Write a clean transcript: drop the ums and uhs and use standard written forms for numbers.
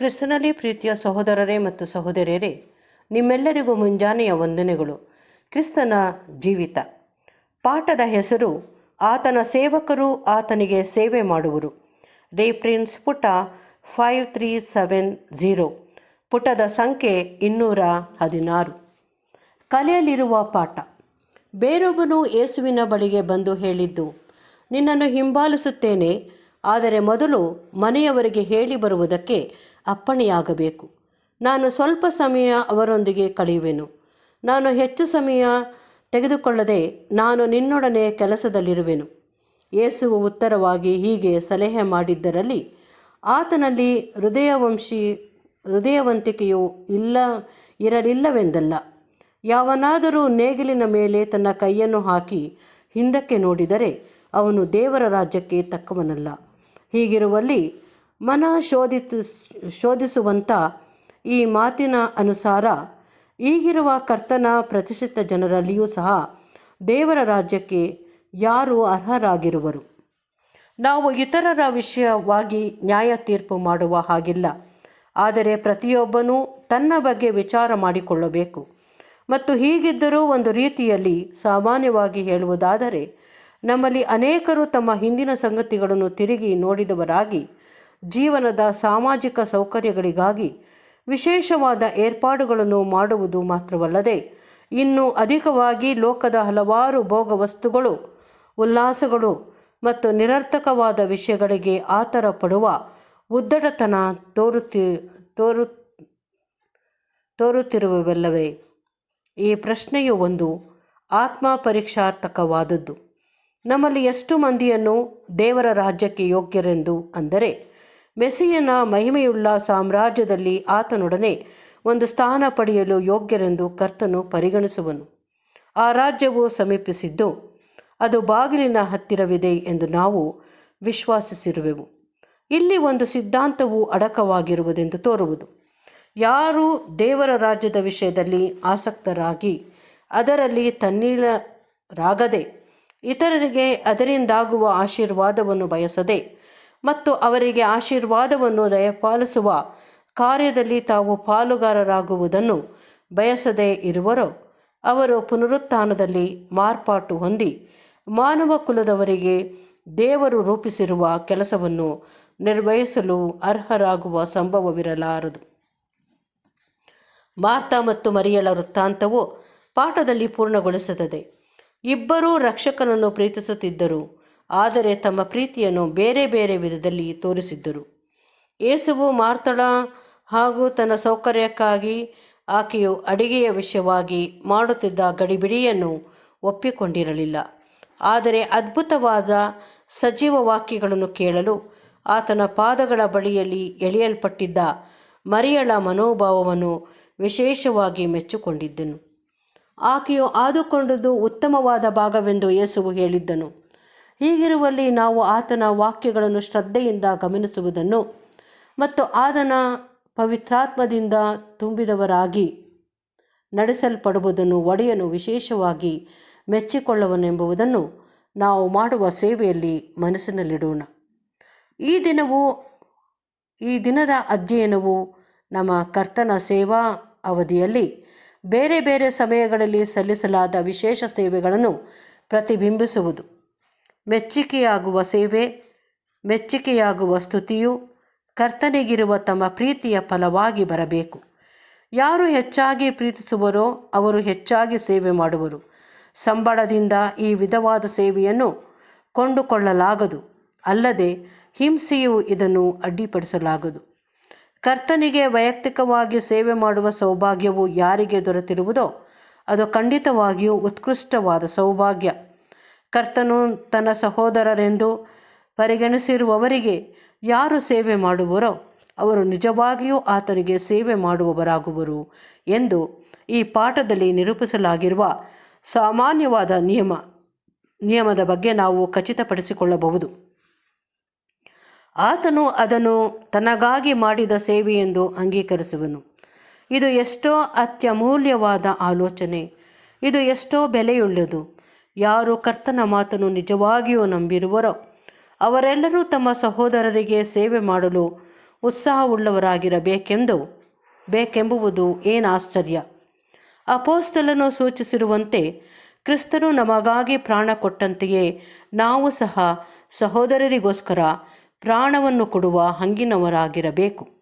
ಕ್ರಿಸ್ತನಲ್ಲಿ ಪ್ರೀತಿಯ ಸಹೋದರರೇ ಮತ್ತು ಸಹೋದರಿಯರೇ, ನಿಮ್ಮೆಲ್ಲರಿಗೂ ಮುಂಜಾನೆಯ ವಂದನೆಗಳು. ಕ್ರಿಸ್ತನ ಜೀವಿತ ಪಾಠದ ಹೆಸರು ಆತನ ಸೇವಕರು ಆತನಿಗೆ ಸೇವೆ ಮಾಡುವರು. ರೆಫರೆನ್ಸ್ ಪುಟ 5370, ಪುಟದ ಸಂಖ್ಯೆ 216. ಕಲೆಯಲ್ಲಿರುವ ಪಾಠ. ಬೇರೊಬ್ಬನು ಯೇಸುವಿನ ಬಳಿಗೆ ಬಂದು ಹೇಳಿದ್ದು, ನಿನ್ನನ್ನು ಹಿಂಬಾಲಿಸುತ್ತೇನೆ, ಆದರೆ ಮೊದಲು ಮನೆಯವರಿಗೆ ಹೇಳಿ ಬರುವುದಕ್ಕೆ ಅಪ್ಪಣೆಯಾಗಬೇಕು. ನಾನು ಸ್ವಲ್ಪ ಸಮಯ ಅವರೊಂದಿಗೆ ಕಳೆಯುವೆನು. ನಾನು ಹೆಚ್ಚು ಸಮಯ ತೆಗೆದುಕೊಳ್ಳದೆ ನಾನು ನಿನ್ನೊಡನೆ ಕೆಲಸದಲ್ಲಿರುವೆನು. ಯೇಸುವು ಉತ್ತರವಾಗಿ ಹೀಗೆ ಸಲಹೆ ಮಾಡಿದ್ದರಲ್ಲಿ ಆತನಲ್ಲಿ ಹೃದಯವಂತಿಕೆಯು ಇರಲಿಲ್ಲವೆಂದಲ್ಲ. ಯಾವನಾದರೂ ನೇಗಿಲಿನ ಮೇಲೆ ತನ್ನ ಕೈಯನ್ನು ಹಾಕಿ ಹಿಂದಕ್ಕೆ ನೋಡಿದರೆ ಅವನು ದೇವರ ರಾಜ್ಯಕ್ಕೆ ತಕ್ಕವನಲ್ಲ. ಹೀಗಿರುವಲ್ಲಿ ಮನ ಶೋಧಿಸುವಂಥ ಈ ಮಾತಿನ ಅನುಸಾರ ಈಗಿರುವ ಕರ್ತನ ಪ್ರತಿಷ್ಠಿತ ಜನರಲ್ಲಿಯೂ ಸಹ ದೇವರ ರಾಜ್ಯಕ್ಕೆ ಯಾರು ಅರ್ಹರಾಗಿರುವರು? ನಾವು ಇತರರ ವಿಷಯವಾಗಿ ನ್ಯಾಯ ತೀರ್ಪು ಮಾಡುವ ಹಾಗಿಲ್ಲ. ಆದರೆ ಪ್ರತಿಯೊಬ್ಬನೂ ತನ್ನ ಬಗ್ಗೆ ವಿಚಾರ ಮಾಡಿಕೊಳ್ಳಬೇಕು. ಮತ್ತು ಹೀಗಿದ್ದರೂ ಒಂದು ರೀತಿಯಲ್ಲಿ ಸಾಮಾನ್ಯವಾಗಿ ಹೇಳುವುದಾದರೆ, ನಮ್ಮಲ್ಲಿ ಅನೇಕರು ತಮ್ಮ ಹಿಂದಿನ ಸಂಗತಿಗಳನ್ನು ತಿರುಗಿ ನೋಡಿದವರಾಗಿ ಜೀವನದ ಸಾಮಾಜಿಕ ಸೌಕರ್ಯಗಳಿಗಾಗಿ ವಿಶೇಷವಾದ ಏರ್ಪಾಡುಗಳನ್ನು ಮಾಡುವುದು ಮಾತ್ರವಲ್ಲದೆ ಇನ್ನೂ ಅಧಿಕವಾಗಿ ಲೋಕದ ಹಲವಾರು ಭೋಗ ವಸ್ತುಗಳು, ಉಲ್ಲಾಸಗಳು ಮತ್ತು ನಿರರ್ಥಕವಾದ ವಿಷಯಗಳಿಗೆ ಆತರ ಪಡುವ ಉದ್ದಟತನ ತೋರುತ್ತಿರುವವಲ್ಲವೇ? ಈ ಪ್ರಶ್ನೆಯು ಒಂದು ಆತ್ಮ ಪರೀಕ್ಷಾರ್ಥಕವಾದದ್ದು. ನಮ್ಮಲ್ಲಿ ಎಷ್ಟು ಮಂದಿಯನ್ನು ದೇವರ ರಾಜ್ಯಕ್ಕೆ ಯೋಗ್ಯರೆಂದು, ಅಂದರೆ ಮೆಸ್ಸಿಯನ ಮಹಿಮೆಯುಳ್ಳ ಸಾಮ್ರಾಜ್ಯದಲ್ಲಿ ಆತನೊಡನೆ ಒಂದು ಸ್ಥಾನ ಪಡೆಯಲು ಯೋಗ್ಯರೆಂದು ಕರ್ತನು ಪರಿಗಣಿಸುವನು? ಆ ರಾಜ್ಯವು ಸಮೀಪಿಸಿದ್ದು, ಅದು ಬಾಗಿಲಿನ ಹತ್ತಿರವಿದೆ ಎಂದು ನಾವು ವಿಶ್ವಾಸಿಸಿರುವೆವು. ಇಲ್ಲಿ ಒಂದು ಸಿದ್ಧಾಂತವು ಅಡಕವಾಗಿರುವುದೆಂದು ತೋರುವುದು. ಯಾರು ದೇವರ ರಾಜ್ಯದ ವಿಷಯದಲ್ಲಿ ಆಸಕ್ತರಾಗಿ ಅದರಲ್ಲಿ ತನ್ನೀಳರಾಗದೆ, ಇತರರಿಗೆ ಅದರಿಂದಾಗುವ ಆಶೀರ್ವಾದವನ್ನು ಬಯಸದೆ ಮತ್ತು ಅವರಿಗೆ ಆಶೀರ್ವಾದವನ್ನು ದಯಪಾಲಿಸುವ ಕಾರ್ಯದಲ್ಲಿ ತಾವು ಪಾಲುಗಾರರಾಗುವುದನ್ನು ಬಯಸದೇ ಇರುವರೋ, ಅವರು ಪುನರುತ್ಥಾನದಲ್ಲಿ ಮಾರ್ಪಾಟು ಹೊಂದಿ ಮಾನವ ಕುಲದವರಿಗೆ ದೇವರು ರೂಪಿಸಿರುವ ಕೆಲಸವನ್ನು ನಿರ್ವಹಿಸಲು ಅರ್ಹರಾಗುವ ಸಂಭವವಿರಲಾರದು. ಮಾರ್ಥ ಮತ್ತು ಮರಿಯಳ ವೃತ್ತಾಂತವು ಪಾಠದಲ್ಲಿ ಪೂರ್ಣಗೊಳಿಸುತ್ತದೆ. ಇಬ್ಬರೂ ರಕ್ಷಕನನ್ನು ಪ್ರೀತಿಸುತ್ತಿದ್ದರು, ಆದರೆ ತಮ್ಮ ಪ್ರೀತಿಯನ್ನು ಬೇರೆ ಬೇರೆ ವಿಧದಲ್ಲಿ ತೋರಿಸಿದ್ದರು. ಯೇಸುವು ಮಾರ್ಥಳ ಹಾಗೂ ತನ್ನ ಸೌಕರ್ಯಕ್ಕಾಗಿ ಆಕೆಯು ಅಡಿಗೆಯ ವಿಷಯವಾಗಿ ಮಾಡುತ್ತಿದ್ದ ಗಡಿಬಿಡಿಯನ್ನು ಒಪ್ಪಿಕೊಂಡಿರಲಿಲ್ಲ. ಆದರೆ ಅದ್ಭುತವಾದ ಸಜೀವ ವಾಕ್ಯಗಳನ್ನು ಕೇಳಲು ಆತನ ಪಾದಗಳ ಬಳಿಯಲ್ಲಿ ಎಳೆಯಲ್ಪಟ್ಟಿದ್ದ ಮರಿಯಳ ಮನೋಭಾವವನ್ನು ವಿಶೇಷವಾಗಿ ಮೆಚ್ಚಿಕೊಂಡಿದ್ದನು. ಆಕೆಯು ಆದುಕೊಂಡದ್ದು ಉತ್ತಮವಾದ ಭಾಗವೆಂದು ಯೇಸುವು ಹೇಳಿದ್ದನು. ಹೀಗಿರುವಲ್ಲಿ ನಾವು ಆತನ ವಾಕ್ಯಗಳನ್ನು ಶ್ರದ್ಧೆಯಿಂದ ಗಮನಿಸುವುದನ್ನು ಮತ್ತು ಆತನ ಪವಿತ್ರಾತ್ಮದಿಂದ ತುಂಬಿದವರಾಗಿ ನಡೆಸಲ್ಪಡುವುದನ್ನು ಒಡೆಯನು ವಿಶೇಷವಾಗಿ ಮೆಚ್ಚಿಕೊಳ್ಳುವನೆಂಬುದನ್ನು ನಾವು ಮಾಡುವ ಸೇವೆಯಲ್ಲಿ ಮನಸ್ಸಿನಲ್ಲಿಡೋಣ. ಈ ದಿನದ ಅಧ್ಯಯನವು ನಮ್ಮ ಕರ್ತನ ಸೇವಾ ಅವಧಿಯಲ್ಲಿ ಬೇರೆ ಬೇರೆ ಸಮಯಗಳಲ್ಲಿ ಸಲ್ಲಿಸಲಾದ ವಿಶೇಷ ಸೇವೆಗಳನ್ನು ಪ್ರತಿಬಿಂಬಿಸುವುದು. ಮೆಚ್ಚುಗೆಯಾಗುವ ಸೇವೆ, ಮೆಚ್ಚುಗೆಯಾಗುವ ಸ್ತುತಿಯು ಕರ್ತನಿಗಿರುವ ತಮ್ಮ ಪ್ರೀತಿಯ ಫಲವಾಗಿ ಬರಬೇಕು. ಯಾರು ಹೆಚ್ಚಾಗಿ ಪ್ರೀತಿಸುವರೋ ಅವರು ಹೆಚ್ಚಾಗಿ ಸೇವೆ ಮಾಡುವರು. ಸಂಬಳದಿಂದ ಈ ವಿಧವಾದ ಸೇವೆಯನ್ನು ಕೊಂಡುಕೊಳ್ಳಲಾಗದು, ಅಲ್ಲದೆ ಹಿಂಸೆಯು ಇದನ್ನು ಅಡ್ಡಿಪಡಿಸಲಾಗದು. ಕರ್ತನಿಗೆ ವೈಯಕ್ತಿಕವಾಗಿ ಸೇವೆ ಮಾಡುವ ಸೌಭಾಗ್ಯವು ಯಾರಿಗೆ ದೊರೆತಿರುವುದೋ ಅದು ಖಂಡಿತವಾಗಿಯೂ ಉತ್ಕೃಷ್ಟವಾದ ಸೌಭಾಗ್ಯ. ಕರ್ತನು ತನ್ನ ಸಹೋದರರೆಂದು ಪರಿಗಣಿಸಿರುವವರಿಗೆ ಯಾರು ಸೇವೆ ಮಾಡುವರೋ ಅವರು ನಿಜವಾಗಿಯೂ ಆತನಿಗೆ ಸೇವೆ ಮಾಡುವವರಾಗುವರು ಎಂದು ಈ ಪಾಠದಲ್ಲಿ ನಿರೂಪಿಸಲಾಗಿರುವ ಸಾಮಾನ್ಯವಾದ ನಿಯಮದ ಬಗ್ಗೆ ನಾವು ಖಚಿತಪಡಿಸಿಕೊಳ್ಳಬಹುದು. ಆತನು ಅದನ್ನು ತನಗಾಗಿ ಮಾಡಿದ ಸೇವೆಯೆಂದು ಅಂಗೀಕರಿಸುವನು. ಇದು ಎಷ್ಟೋ ಅತ್ಯಮೂಲ್ಯವಾದ ಆಲೋಚನೆ. ಇದು ಎಷ್ಟೋ ಬೆಲೆಯುಳ್ಳದು. ಯಾರು ಕರ್ತನ ಮಾತನ್ನು ನಿಜವಾಗಿಯೂ ನಂಬಿರುವರೋ ಅವರೆಲ್ಲರೂ ತಮ್ಮ ಸಹೋದರರಿಗೆ ಸೇವೆ ಮಾಡಲು ಬೇಕೆಂಬುವುದು ಏನು ಆಶ್ಚರ್ಯ. ಅಪೊಸ್ತಲನು ಸೂಚಿಸಿರುವಂತೆ ಕ್ರಿಸ್ತನು ನಮಗಾಗಿ ಪ್ರಾಣ ಕೊಟ್ಟಂತೆಯೇ ನಾವು ಸಹ ಸಹೋದರರಿಗೋಸ್ಕರ ಪ್ರಾಣವನ್ನು ಕೊಡುವ ಹಂಗಿನವರಾಗಿರಬೇಕು.